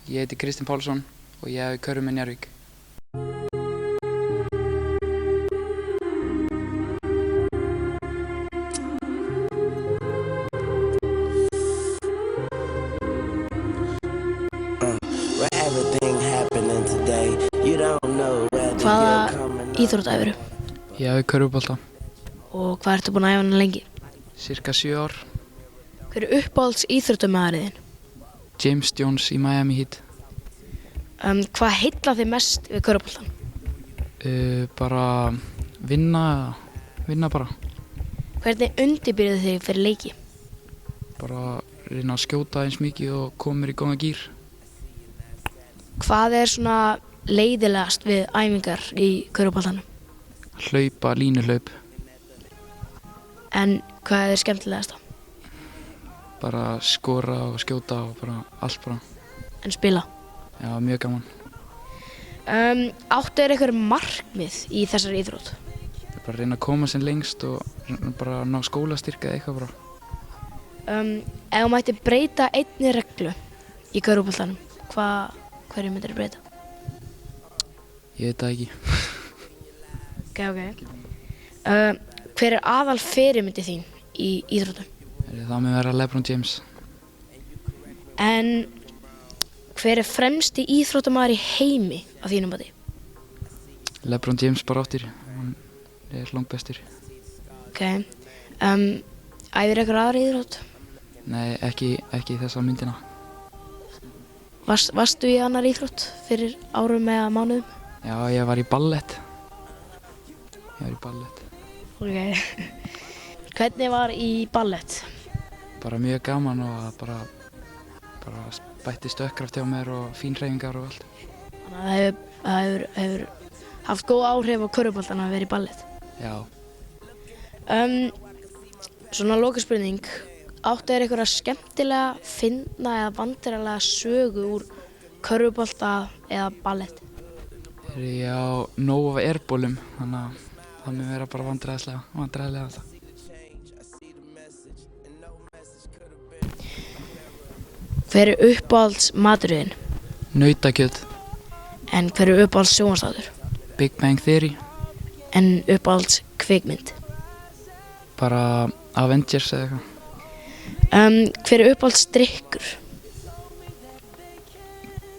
Ég heiti Kristinn Pálsson og ég æfi körfu með Njarðvík. Hvaða íþrótt æfirðu? Ég æfi körfubolta. Og hvað ertu búinn að æfa hana lengi? Sirka 7 ár. Hver er uppáhalds íþróttamaðurinn þinn? James Jones í Miami Heat. Hvað heillar þig mest við körfuboltann? Bara vinna bara. Hvernig undirbýrðu þig fyrir leiki? Bara reyna að skjóta eins mikið og koma mér í góðan gír. Hvað er svona leiðilegast við æfingar í körfuboltanum? Hlaupa, línuhlaup. En hvað er skemmtilegast þá? Bara skora og skjóta og bara allt bara. En spila? Já, mjög gaman. Áttu þér einhver markmið í þessari íþrótt? Bara reyna að koma sem lengst og bara ná skólastyrk eða eitthvað bara. Ef þú mætti breyta einni reglu í körfuboltanum, hverju myndir þú breyta? Ég veit það ekki. Ok. Hver er aðal fyrirmyndi þín í íþróttum? Það mun vera LeBron James. En hver er fremsti íþróttamaður í heimi að þínum mati? LeBron James bara áttir. Hann er langbestur. Ok. Æfir einhver aðra íþrótt? Nei, ekki þessa myndina. Varstu í annar íþrótt fyrir árum eða mánuðum? Já, ég var í ballett. Ok. Hvernig var í ballett? Bara mjög gaman og bara bætti stökkkraft hjá mér og fínhreyfingar og allt. Þannig að það hefur haft góð áhrif á körfuboltann að vera í ballett? Já. Svona lokaspurning. Áttu þér einhverja skemmtilega, fyndna eða vandræðalega sögu úr körfubolta eða ballett? Ég á nóg af airbólum, þannig að það mun vera bara vandræðilega alltaf. Hver er uppáhalds maturinn? Nautakjöt. En hver er uppáhalds sjónvarpsþáttur? Big Bang Theory. En uppáhalds kvikmynd? Bara Avengers eða eitthvað. Hver er uppáhalds drykkur?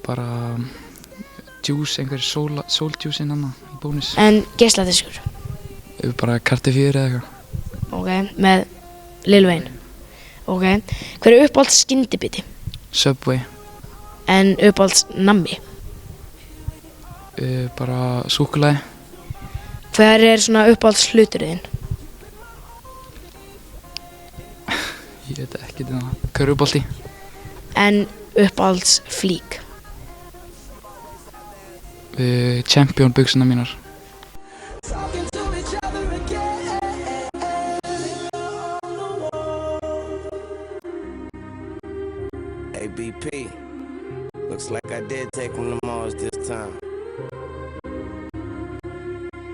Bara juice, einhver sóljuice innan í bónus. En geisladiskur? Bara Karti 4 eða eitthvað. Ok, með Lil Wayne. Ok. Hver er uppáhalds skyndibiti? Subway. En uppáhalds nammi? Bara súkkulaði. Hver er svona uppáhalds hluturinn? Ég veit ekki það. Körfubolti. En uppáhalds flík? Champion buxuna mínar. Hey BP, looks like I did take him to Mars this time.